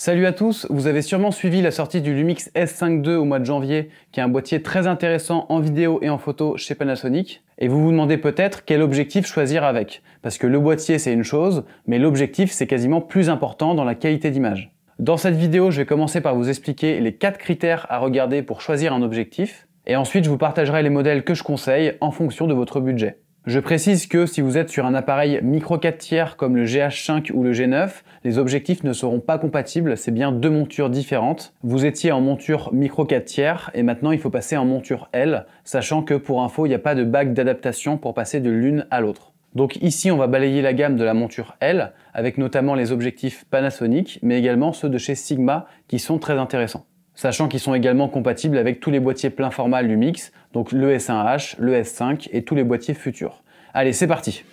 Salut à tous, vous avez sûrement suivi la sortie du Lumix S5 II au mois de janvier, qui est un boîtier très intéressant en vidéo et en photo chez Panasonic. Et vous vous demandez peut-être quel objectif choisir avec, parce que le boîtier c'est une chose, mais l'objectif c'est quasiment plus important dans la qualité d'image. Dans cette vidéo, je vais commencer par vous expliquer les 4 critères à regarder pour choisir un objectif, et ensuite je vous partagerai les modèles que je conseille en fonction de votre budget. Je précise que si vous êtes sur un appareil micro 4 tiers comme le GH5 ou le G9, les objectifs ne seront pas compatibles, c'est bien deux montures différentes. Vous étiez en monture micro 4 tiers et maintenant il faut passer en monture L, sachant que pour info, il n'y a pas de bague d'adaptation pour passer de l'une à l'autre. Donc ici, on va balayer la gamme de la monture L, avec notamment les objectifs Panasonic, mais également ceux de chez Sigma qui sont très intéressants. Sachant qu'ils sont également compatibles avec tous les boîtiers plein format Lumix, donc le S1H, le S5 et tous les boîtiers futurs. Allez, c'est parti!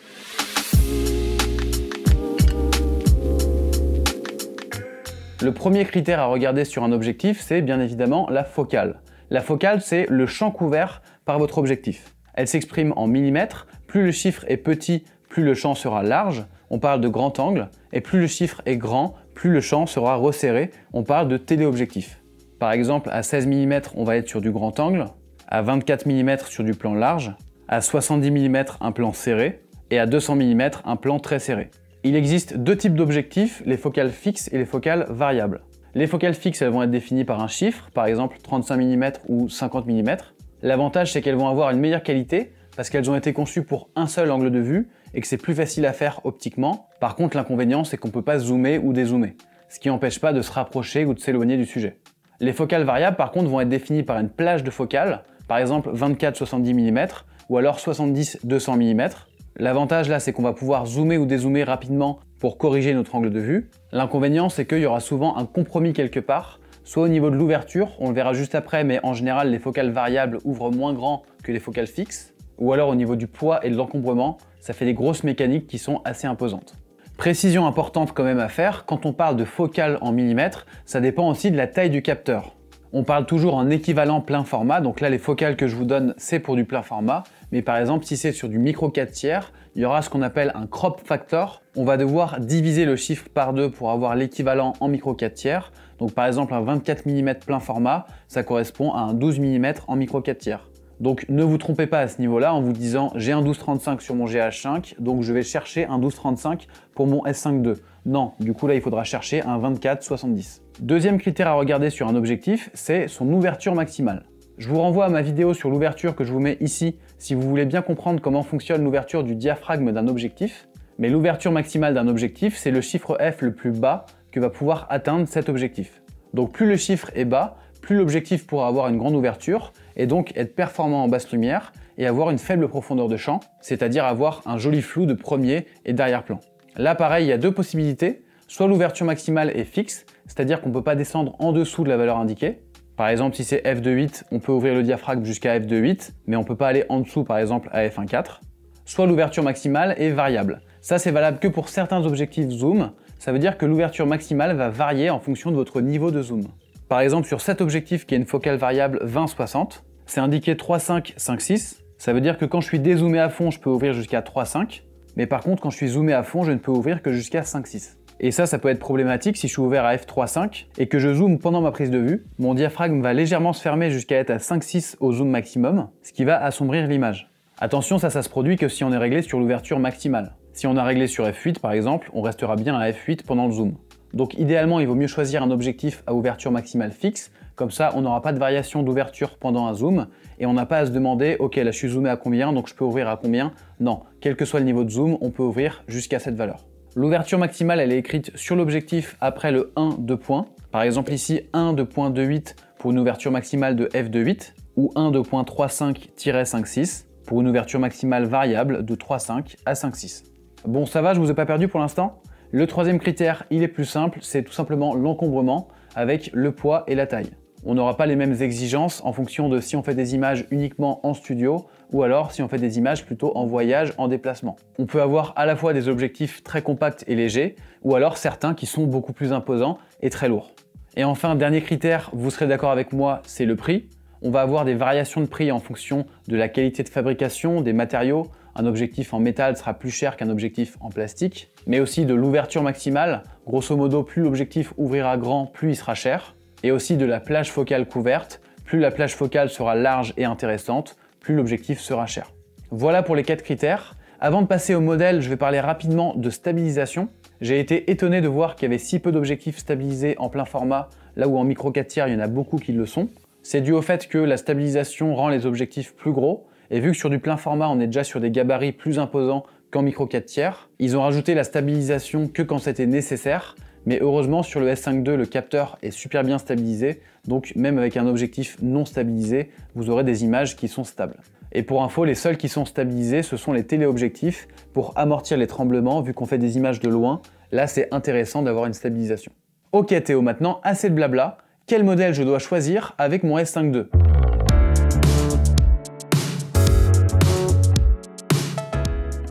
Le premier critère à regarder sur un objectif, c'est bien évidemment la focale. La focale, c'est le champ couvert par votre objectif. Elle s'exprime en millimètres, plus le chiffre est petit, plus le champ sera large, on parle de grand angle, et plus le chiffre est grand, plus le champ sera resserré, on parle de téléobjectif. Par exemple, à 16 mm, on va être sur du grand angle, à 24 mm sur du plan large, à 70 mm un plan serré, et à 200 mm un plan très serré. Il existe deux types d'objectifs, les focales fixes et les focales variables. Les focales fixes, elles vont être définies par un chiffre, par exemple 35 mm ou 50 mm. L'avantage, c'est qu'elles vont avoir une meilleure qualité, parce qu'elles ont été conçues pour un seul angle de vue, et que c'est plus facile à faire optiquement. Par contre, l'inconvénient, c'est qu'on ne peut pas zoomer ou dézoomer, ce qui n'empêche pas de se rapprocher ou de s'éloigner du sujet. Les focales variables, par contre, vont être définies par une plage de focales, par exemple 24-70 mm ou alors 70-200 mm. L'avantage là, c'est qu'on va pouvoir zoomer ou dézoomer rapidement pour corriger notre angle de vue. L'inconvénient, c'est qu'il y aura souvent un compromis quelque part, soit au niveau de l'ouverture, on le verra juste après, mais en général, les focales variables ouvrent moins grand que les focales fixes, ou alors au niveau du poids et de l'encombrement, ça fait des grosses mécaniques qui sont assez imposantes. Précision importante quand même à faire, quand on parle de focale en millimètres, ça dépend aussi de la taille du capteur. On parle toujours en équivalent plein format, donc là les focales que je vous donne c'est pour du plein format, mais par exemple si c'est sur du micro 4 tiers, il y aura ce qu'on appelle un crop factor. On va devoir diviser le chiffre par 2 pour avoir l'équivalent en micro 4 tiers. Donc par exemple un 24 mm plein format, ça correspond à un 12 mm en micro 4 tiers. Donc ne vous trompez pas à ce niveau-là en vous disant j'ai un 12-35 sur mon GH5, donc je vais chercher un 12-35 pour mon S5 II. Non, du coup là il faudra chercher un 24-70. Deuxième critère à regarder sur un objectif, c'est son ouverture maximale. Je vous renvoie à ma vidéo sur l'ouverture que je vous mets ici si vous voulez bien comprendre comment fonctionne l'ouverture du diaphragme d'un objectif. Mais l'ouverture maximale d'un objectif, c'est le chiffre F le plus bas que va pouvoir atteindre cet objectif. Donc plus le chiffre est bas, plus l'objectif pourra avoir une grande ouverture et donc être performant en basse lumière et avoir une faible profondeur de champ, c'est-à-dire avoir un joli flou de premier et d'arrière-plan. Là pareil, il y a deux possibilités, soit l'ouverture maximale est fixe, c'est-à-dire qu'on ne peut pas descendre en dessous de la valeur indiquée. Par exemple, si c'est f2.8, on peut ouvrir le diaphragme jusqu'à f2.8, mais on ne peut pas aller en dessous par exemple à f1.4. Soit l'ouverture maximale est variable. Ça c'est valable que pour certains objectifs zoom, ça veut dire que l'ouverture maximale va varier en fonction de votre niveau de zoom. Par exemple, sur cet objectif qui est une focale variable 20-60, c'est indiqué 3.5, 5.6. Ça veut dire que quand je suis dézoomé à fond, je peux ouvrir jusqu'à 3.5. Mais par contre, quand je suis zoomé à fond, je ne peux ouvrir que jusqu'à 5.6. Et ça peut être problématique si je suis ouvert à f3.5 et que je zoome pendant ma prise de vue. Mon diaphragme va légèrement se fermer jusqu'à être à 5.6 au zoom maximum, ce qui va assombrir l'image. Attention, ça se produit que si on est réglé sur l'ouverture maximale. Si on a réglé sur f8 par exemple, on restera bien à f8 pendant le zoom. Donc idéalement, il vaut mieux choisir un objectif à ouverture maximale fixe, comme ça on n'aura pas de variation d'ouverture pendant un zoom, et on n'a pas à se demander « Ok, là je suis zoomé à combien, donc je peux ouvrir à combien ?» Non, quel que soit le niveau de zoom, on peut ouvrir jusqu'à cette valeur. L'ouverture maximale, elle est écrite sur l'objectif après le 1 de point. Par exemple ici, 1 de point 2.8 pour une ouverture maximale de f2.8, ou 1 de point 3.5-5.6 pour une ouverture maximale variable de 3.5 à 5.6. Bon, ça va, je vous ai pas perdu pour l'instant ? Le troisième critère, il est plus simple, c'est tout simplement l'encombrement avec le poids et la taille. On n'aura pas les mêmes exigences en fonction de si on fait des images uniquement en studio ou alors si on fait des images plutôt en voyage, en déplacement. On peut avoir à la fois des objectifs très compacts et légers ou alors certains qui sont beaucoup plus imposants et très lourds. Et enfin, dernier critère, vous serez d'accord avec moi, c'est le prix. On va avoir des variations de prix en fonction de la qualité de fabrication, des matériaux, un objectif en métal sera plus cher qu'un objectif en plastique, mais aussi de l'ouverture maximale, grosso modo plus l'objectif ouvrira grand, plus il sera cher, et aussi de la plage focale couverte, plus la plage focale sera large et intéressante, plus l'objectif sera cher. Voilà pour les 4 critères. Avant de passer au modèle, je vais parler rapidement de stabilisation. J'ai été étonné de voir qu'il y avait si peu d'objectifs stabilisés en plein format, là où en micro 4/3 il y en a beaucoup qui le sont. C'est dû au fait que la stabilisation rend les objectifs plus gros, et vu que sur du plein format on est déjà sur des gabarits plus imposants qu'en micro 4/3, ils ont rajouté la stabilisation que quand c'était nécessaire, mais heureusement sur le S5 II le capteur est super bien stabilisé, donc même avec un objectif non stabilisé, vous aurez des images qui sont stables. Et pour info, les seuls qui sont stabilisés, ce sont les téléobjectifs pour amortir les tremblements, vu qu'on fait des images de loin. Là, c'est intéressant d'avoir une stabilisation. Ok Théo, maintenant, assez de blabla. Quel modèle je dois choisir avec mon S5 II?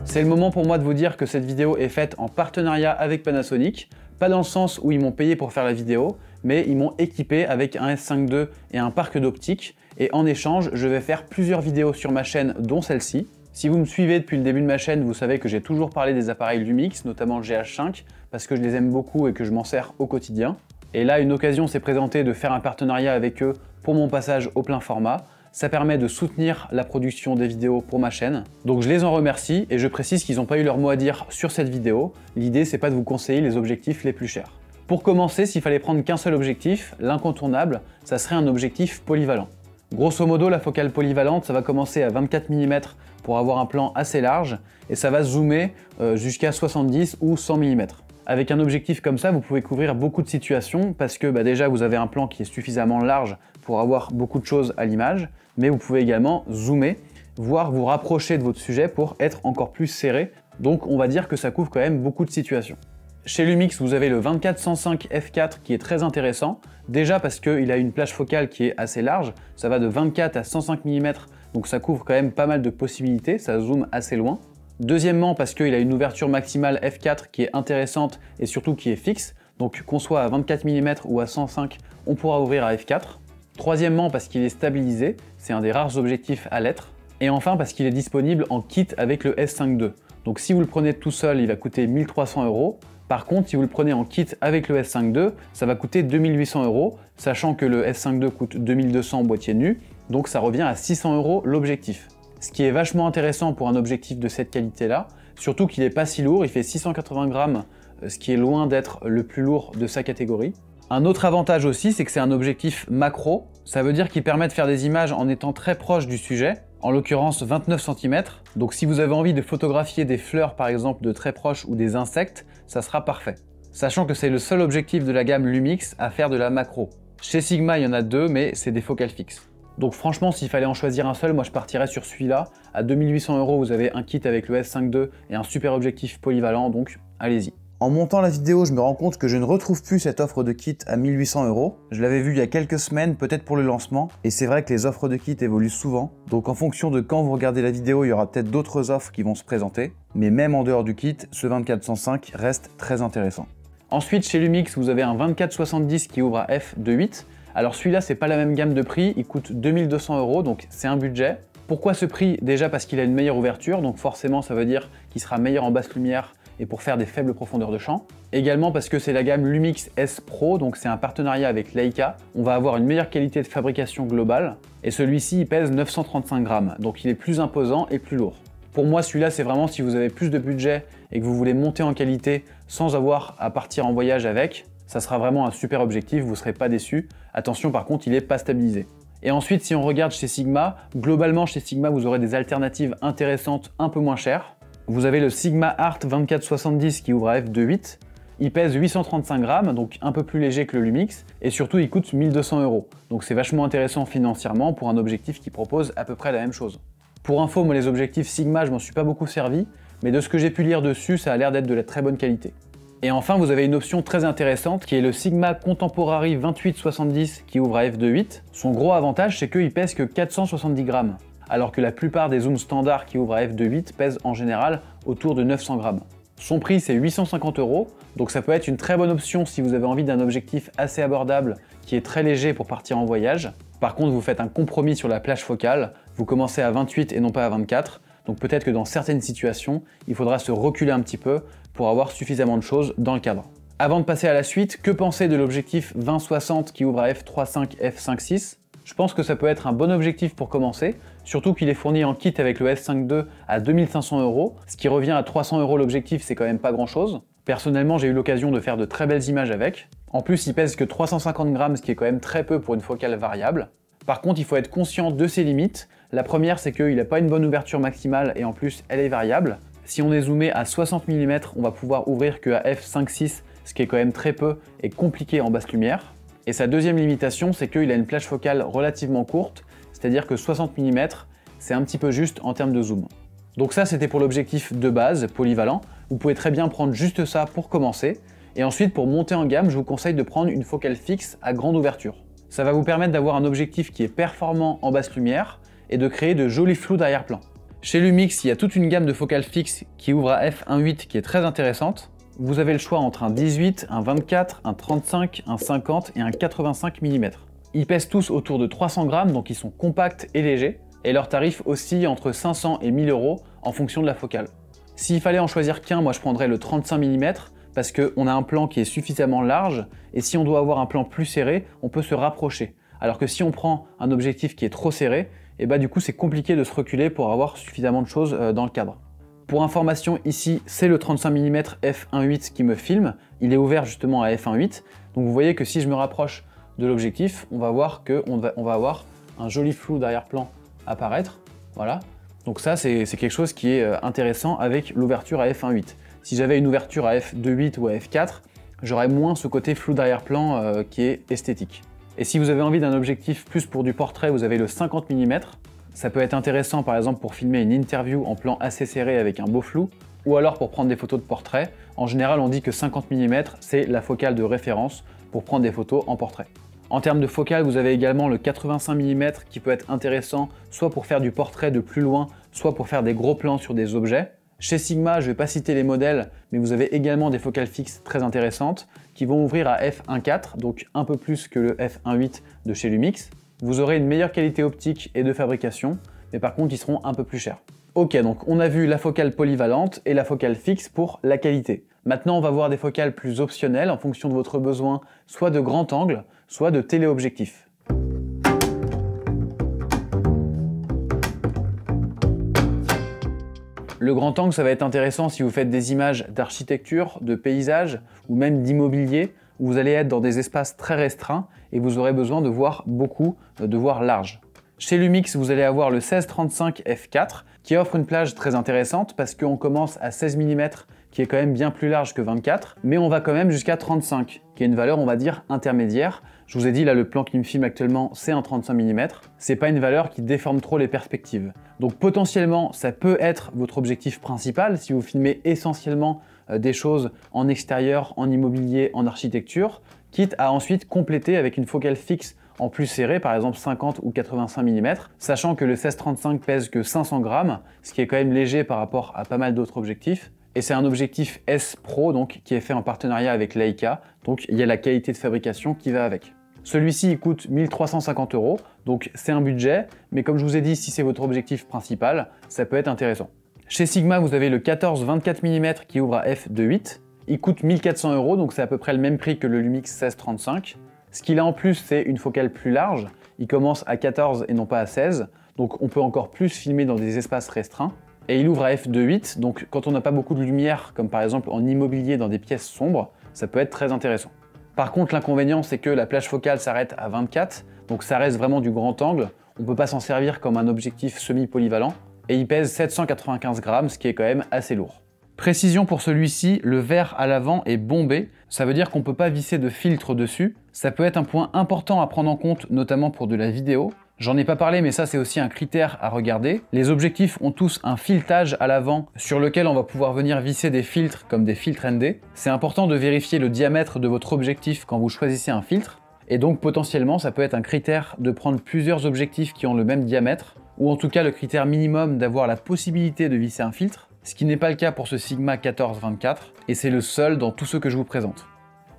C'est le moment pour moi de vous dire que cette vidéo est faite en partenariat avec Panasonic. Pas dans le sens où ils m'ont payé pour faire la vidéo, mais ils m'ont équipé avec un S5 II et un parc d'optique. Et en échange, je vais faire plusieurs vidéos sur ma chaîne, dont celle-ci. Si vous me suivez depuis le début de ma chaîne, vous savez que j'ai toujours parlé des appareils Lumix, notamment le GH5, parce que je les aime beaucoup et que je m'en sers au quotidien. Et là, une occasion s'est présentée de faire un partenariat avec eux pour mon passage au plein format. Ça permet de soutenir la production des vidéos pour ma chaîne. Donc je les en remercie et je précise qu'ils n'ont pas eu leur mot à dire sur cette vidéo. L'idée, c'est pas de vous conseiller les objectifs les plus chers. Pour commencer, s'il fallait prendre qu'un seul objectif, l'incontournable, ça serait un objectif polyvalent. Grosso modo, la focale polyvalente, ça va commencer à 24 mm pour avoir un plan assez large et ça va zoomer jusqu'à 70 ou 100 mm. Avec un objectif comme ça, vous pouvez couvrir beaucoup de situations parce que déjà vous avez un plan qui est suffisamment large pour avoir beaucoup de choses à l'image, mais vous pouvez également zoomer, voire vous rapprocher de votre sujet pour être encore plus serré. Donc on va dire que ça couvre quand même beaucoup de situations. Chez Lumix, vous avez le 24-105 f4 qui est très intéressant, déjà parce qu'il a une plage focale qui est assez large, ça va de 24 à 105 mm, donc ça couvre quand même pas mal de possibilités, ça zoome assez loin. Deuxièmement, parce qu'il a une ouverture maximale f4 qui est intéressante et surtout qui est fixe, donc qu'on soit à 24 mm ou à 105, on pourra ouvrir à f4. Troisièmement, parce qu'il est stabilisé, c'est un des rares objectifs à l'être. Et enfin, parce qu'il est disponible en kit avec le S5 II. Donc si vous le prenez tout seul, il va coûter 1 300 €. Par contre, si vous le prenez en kit avec le S5 II, ça va coûter 2 800 €, sachant que le S5 II coûte 2 200 € boîtier nu, donc ça revient à 600 € l'objectif. Ce qui est vachement intéressant pour un objectif de cette qualité-là, surtout qu'il n'est pas si lourd, il fait 680 grammes, ce qui est loin d'être le plus lourd de sa catégorie. Un autre avantage aussi, c'est que c'est un objectif macro, ça veut dire qu'il permet de faire des images en étant très proche du sujet, en l'occurrence 29 cm, donc si vous avez envie de photographier des fleurs par exemple de très proche ou des insectes, ça sera parfait. Sachant que c'est le seul objectif de la gamme Lumix à faire de la macro. Chez Sigma, il y en a deux, mais c'est des focales fixes. Donc franchement, s'il fallait en choisir un seul, moi je partirais sur celui-là. À 2 800 €, vous avez un kit avec le S5 II et un super objectif polyvalent, donc allez-y. En montant la vidéo, je me rends compte que je ne retrouve plus cette offre de kit à 1 800 €. Je l'avais vue il y a quelques semaines, peut-être pour le lancement, et c'est vrai que les offres de kit évoluent souvent. Donc en fonction de quand vous regardez la vidéo, il y aura peut-être d'autres offres qui vont se présenter. Mais même en dehors du kit, ce 24-105 reste très intéressant. Ensuite, chez Lumix, vous avez un 24-70 qui ouvre à f 2.8. Alors celui-là, c'est pas la même gamme de prix, il coûte 2 200 €, donc c'est un budget. Pourquoi ce prix? Déjà parce qu'il a une meilleure ouverture, donc forcément ça veut dire qu'il sera meilleur en basse lumière et pour faire des faibles profondeurs de champ. Également parce que c'est la gamme Lumix S Pro, donc c'est un partenariat avec Leica. On va avoir une meilleure qualité de fabrication globale. Et celui-ci, il pèse 935 grammes, donc il est plus imposant et plus lourd. Pour moi, celui-là, c'est vraiment si vous avez plus de budget et que vous voulez monter en qualité sans avoir à partir en voyage avec, ça sera vraiment un super objectif, vous ne serez pas déçus. Attention, par contre, il n'est pas stabilisé. Et ensuite, si on regarde chez Sigma, globalement chez Sigma, vous aurez des alternatives intéressantes un peu moins chères. Vous avez le Sigma Art 24-70 qui ouvre à f 2.8. Il pèse 835 grammes, donc un peu plus léger que le Lumix, et surtout il coûte 1 200 €. Donc c'est vachement intéressant financièrement pour un objectif qui propose à peu près la même chose. Pour info, moi les objectifs Sigma, je m'en suis pas beaucoup servi, mais de ce que j'ai pu lire dessus, ça a l'air d'être de la très bonne qualité. Et enfin, vous avez une option très intéressante qui est le Sigma Contemporary 28-70 qui ouvre à f 2.8. Son gros avantage, c'est qu'il pèse que 470 grammes. Alors que la plupart des zooms standards qui ouvrent à f 2.8 pèsent en général autour de 900 grammes. Son prix c'est 850 €, donc ça peut être une très bonne option si vous avez envie d'un objectif assez abordable qui est très léger pour partir en voyage. Par contre, vous faites un compromis sur la plage focale, vous commencez à 28 et non pas à 24, Donc peut-être que dans certaines situations, il faudra se reculer un petit peu pour avoir suffisamment de choses dans le cadre. Avant de passer à la suite, que penser de l'objectif 20-60 qui ouvre à f3.5, f5.6 ? Je pense que ça peut être un bon objectif pour commencer, surtout qu'il est fourni en kit avec le f5.2 à 2500 €, ce qui revient à 300 € l'objectif, c'est quand même pas grand chose. Personnellement, j'ai eu l'occasion de faire de très belles images avec. En plus, il pèse que 350 grammes, ce qui est quand même très peu pour une focale variable. Par contre, il faut être conscient de ses limites. La première, c'est qu'il n'a pas une bonne ouverture maximale et en plus, elle est variable. Si on est zoomé à 60 mm, on va pouvoir ouvrir que à f5.6, ce qui est quand même très peu et compliqué en basse lumière. Et sa deuxième limitation, c'est qu'il a une plage focale relativement courte, c'est-à-dire que 60 mm, c'est un petit peu juste en termes de zoom. Donc ça, c'était pour l'objectif de base, polyvalent. Vous pouvez très bien prendre juste ça pour commencer. Et ensuite, pour monter en gamme, je vous conseille de prendre une focale fixe à grande ouverture. Ça va vous permettre d'avoir un objectif qui est performant en basse lumière et de créer de jolis flous d'arrière-plan. Chez Lumix, il y a toute une gamme de focales fixes qui ouvre à f1.8 qui est très intéressante. Vous avez le choix entre un 18, un 24, un 35, un 50 et un 85 mm. Ils pèsent tous autour de 300 grammes, donc ils sont compacts et légers, et leur tarif oscille entre 500 et 1000 € en fonction de la focale. S'il fallait en choisir qu'un, moi je prendrais le 35 mm, parce qu'on a un plan qui est suffisamment large, et si on doit avoir un plan plus serré, on peut se rapprocher. Alors que si on prend un objectif qui est trop serré, et bah du coup c'est compliqué de se reculer pour avoir suffisamment de choses dans le cadre. Pour information, ici, c'est le 35 mm f1.8 qui me filme. Il est ouvert justement à f1.8. Donc vous voyez que si je me rapproche de l'objectif, on va voir qu'on va avoir un joli flou d'arrière-plan apparaître. Voilà. Donc ça, c'est quelque chose qui est intéressant avec l'ouverture à f1.8. Si j'avais une ouverture à f2.8 ou à f4, j'aurais moins ce côté flou d'arrière-plan qui est esthétique. Et si vous avez envie d'un objectif plus pour du portrait, vous avez le 50 mm. Ça peut être intéressant par exemple pour filmer une interview en plan assez serré avec un beau flou, ou alors pour prendre des photos de portrait. En général, on dit que 50 mm, c'est la focale de référence pour prendre des photos en portrait. En termes de focale, vous avez également le 85 mm qui peut être intéressant soit pour faire du portrait de plus loin, soit pour faire des gros plans sur des objets. Chez Sigma, je ne vais pas citer les modèles, mais vous avez également des focales fixes très intéressantes qui vont ouvrir à f1.4, donc un peu plus que le f1.8 de chez Lumix. Vous aurez une meilleure qualité optique et de fabrication, mais par contre ils seront un peu plus chers. Ok, donc on a vu la focale polyvalente et la focale fixe pour la qualité. Maintenant on va voir des focales plus optionnelles en fonction de votre besoin, soit de grand angle, soit de téléobjectif. Le grand angle, ça va être intéressant si vous faites des images d'architecture, de paysage ou même d'immobilier, où vous allez être dans des espaces très restreints et vous aurez besoin de voir beaucoup, de voir large. Chez Lumix, vous allez avoir le 16-35 f4 qui offre une plage très intéressante parce qu'on commence à 16 mm qui est quand même bien plus large que 24, mais on va quand même jusqu'à 35, qui est une valeur on va dire intermédiaire. Je vous ai dit là le plan qui me filme actuellement c'est un 35 mm, c'est pas une valeur qui déforme trop les perspectives. Donc potentiellement ça peut être votre objectif principal si vous filmez essentiellement des choses en extérieur, en immobilier, en architecture, quitte à ensuite compléter avec une focale fixe en plus serrée, par exemple 50 ou 85 mm, sachant que le 16-35 pèse que 500 grammes, ce qui est quand même léger par rapport à pas mal d'autres objectifs. Et c'est un objectif S Pro donc, qui est fait en partenariat avec Leica, donc il y a la qualité de fabrication qui va avec. Celui-ci il coûte 1350 €, donc c'est un budget, mais comme je vous ai dit, si c'est votre objectif principal, ça peut être intéressant. Chez Sigma, vous avez le 14-24 mm qui ouvre à f2.8. Il coûte 1400 €, donc c'est à peu près le même prix que le Lumix 16-35. Ce qu'il a en plus, c'est une focale plus large. Il commence à 14 et non pas à 16, donc on peut encore plus filmer dans des espaces restreints. Et il ouvre à f2.8, donc quand on n'a pas beaucoup de lumière, comme par exemple en immobilier dans des pièces sombres, ça peut être très intéressant. Par contre, l'inconvénient, c'est que la plage focale s'arrête à 24, donc ça reste vraiment du grand angle. On ne peut pas s'en servir comme un objectif semi-polyvalent. Et il pèse 795 grammes, ce qui est quand même assez lourd. Précision pour celui-ci, le verre à l'avant est bombé, ça veut dire qu'on ne peut pas visser de filtre dessus. Ça peut être un point important à prendre en compte, notamment pour de la vidéo. J'en ai pas parlé, mais ça c'est aussi un critère à regarder. Les objectifs ont tous un filetage à l'avant sur lequel on va pouvoir venir visser des filtres comme des filtres ND. C'est important de vérifier le diamètre de votre objectif quand vous choisissez un filtre. Et donc potentiellement ça peut être un critère de prendre plusieurs objectifs qui ont le même diamètre, ou en tout cas le critère minimum d'avoir la possibilité de visser un filtre, ce qui n'est pas le cas pour ce Sigma 14-24, et c'est le seul dans tous ceux que je vous présente.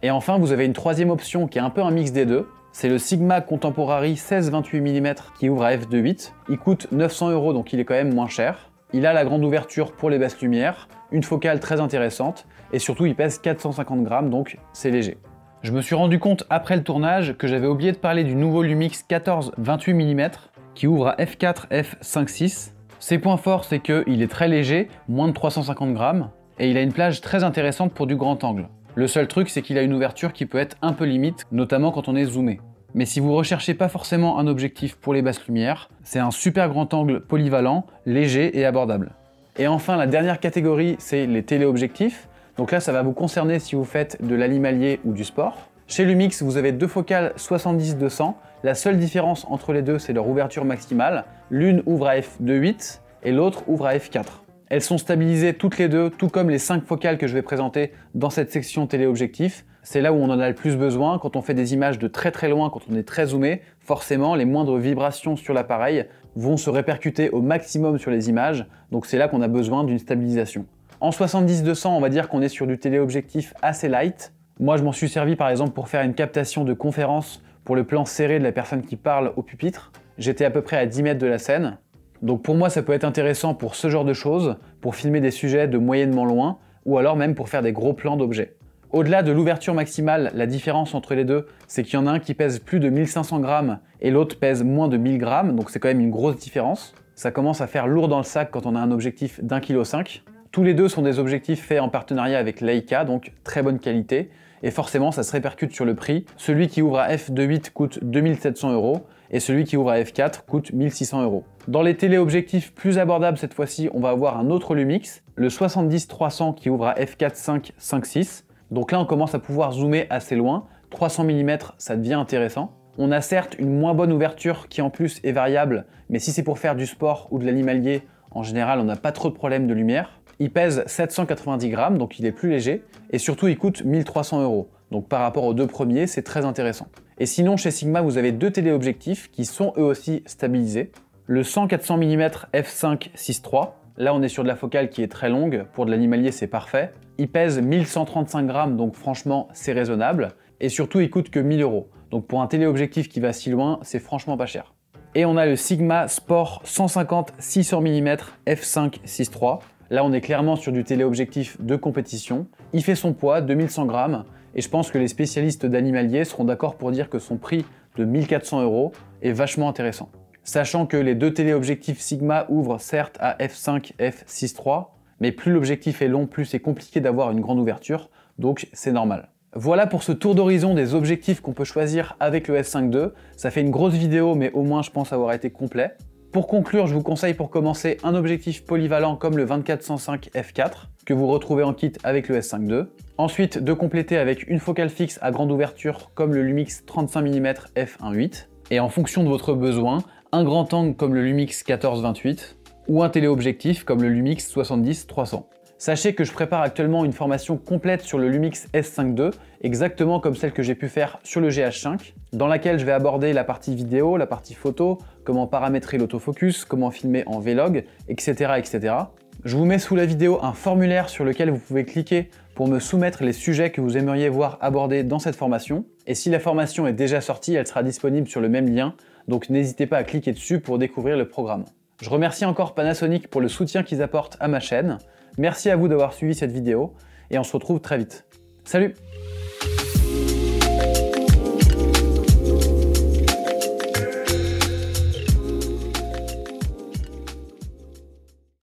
Et enfin, vous avez une troisième option qui est un peu un mix des deux, c'est le Sigma Contemporary 16-28 mm qui ouvre à f2.8. Il coûte 900 €, donc il est quand même moins cher. Il a la grande ouverture pour les basses lumières, une focale très intéressante, et surtout il pèse 450 grammes, donc c'est léger. Je me suis rendu compte après le tournage que j'avais oublié de parler du nouveau Lumix 14-28 mm qui ouvre à f4, f5.6. Ses points forts, c'est qu'il est très léger, moins de 350 grammes, et il a une plage très intéressante pour du grand angle. Le seul truc, c'est qu'il a une ouverture qui peut être un peu limite, notamment quand on est zoomé. Mais si vous recherchez pas forcément un objectif pour les basses lumières, c'est un super grand angle polyvalent, léger et abordable. Et enfin, la dernière catégorie, c'est les téléobjectifs. Donc là, ça va vous concerner si vous faites de l'animalier ou du sport. Chez Lumix, vous avez deux focales 70-200. La seule différence entre les deux, c'est leur ouverture maximale. L'une ouvre à f2.8 et l'autre ouvre à f4. Elles sont stabilisées toutes les deux, tout comme les 5 focales que je vais présenter dans cette section téléobjectif. C'est là où on en a le plus besoin. Quand on fait des images de très très loin, quand on est très zoomé, forcément, les moindres vibrations sur l'appareil vont se répercuter au maximum sur les images. Donc c'est là qu'on a besoin d'une stabilisation. En 70-200, on va dire qu'on est sur du téléobjectif assez light. Moi, je m'en suis servi par exemple pour faire une captation de conférence pour le plan serré de la personne qui parle au pupitre. J'étais à peu près à 10 mètres de la scène. Donc pour moi, ça peut être intéressant pour ce genre de choses, pour filmer des sujets de moyennement loin, ou alors même pour faire des gros plans d'objets. Au-delà de l'ouverture maximale, la différence entre les deux, c'est qu'il y en a un qui pèse plus de 1500 grammes et l'autre pèse moins de 1000 grammes, donc c'est quand même une grosse différence. Ça commence à faire lourd dans le sac quand on a un objectif d'1,5 kg. Tous les deux sont des objectifs faits en partenariat avec Leica, donc très bonne qualité. Et forcément, ça se répercute sur le prix. Celui qui ouvre à f2.8 coûte 2700 € et celui qui ouvre à f4 coûte 1600 €. Dans les téléobjectifs plus abordables cette fois-ci, on va avoir un autre Lumix, le 70-300 qui ouvre à f4.5, 5.6. Donc là, on commence à pouvoir zoomer assez loin. 300 mm, ça devient intéressant. On a certes une moins bonne ouverture qui en plus est variable, mais si c'est pour faire du sport ou de l'animalier, en général, on n'a pas trop de problèmes de lumière. Il pèse 790 grammes, donc il est plus léger, et surtout il coûte 1300 €. Donc par rapport aux deux premiers, c'est très intéressant. Et sinon, chez Sigma, vous avez deux téléobjectifs qui sont eux aussi stabilisés. Le 100-400 mm f5.6.3, là on est sur de la focale qui est très longue, pour de l'animalier c'est parfait. Il pèse 1135 grammes, donc franchement c'est raisonnable, et surtout il coûte que 1000 €. Donc pour un téléobjectif qui va si loin, c'est franchement pas cher. Et on a le Sigma Sport 150-600 mm f5.6.3. Là, on est clairement sur du téléobjectif de compétition. Il fait son poids, 2100 grammes, et je pense que les spécialistes d'animalier seront d'accord pour dire que son prix de 1400 € est vachement intéressant. Sachant que les deux téléobjectifs Sigma ouvrent certes à f5, f6.3, mais plus l'objectif est long, plus c'est compliqué d'avoir une grande ouverture, donc c'est normal. Voilà pour ce tour d'horizon des objectifs qu'on peut choisir avec le S5 II. Ça fait une grosse vidéo, mais au moins je pense avoir été complet. Pour conclure, je vous conseille pour commencer un objectif polyvalent comme le 24-105 f4 que vous retrouvez en kit avec le S5 II. Ensuite, de compléter avec une focale fixe à grande ouverture comme le Lumix 35 mm f1.8. Et en fonction de votre besoin, un grand angle comme le Lumix 14-28 ou un téléobjectif comme le Lumix 70-300. Sachez que je prépare actuellement une formation complète sur le Lumix S5 II, exactement comme celle que j'ai pu faire sur le GH5, dans laquelle je vais aborder la partie vidéo, la partie photo, comment paramétrer l'autofocus, comment filmer en vlog, etc., etc. Je vous mets sous la vidéo un formulaire sur lequel vous pouvez cliquer pour me soumettre les sujets que vous aimeriez voir abordés dans cette formation. Et si la formation est déjà sortie, elle sera disponible sur le même lien, donc n'hésitez pas à cliquer dessus pour découvrir le programme. Je remercie encore Panasonic pour le soutien qu'ils apportent à ma chaîne. Merci à vous d'avoir suivi cette vidéo et on se retrouve très vite. Salut!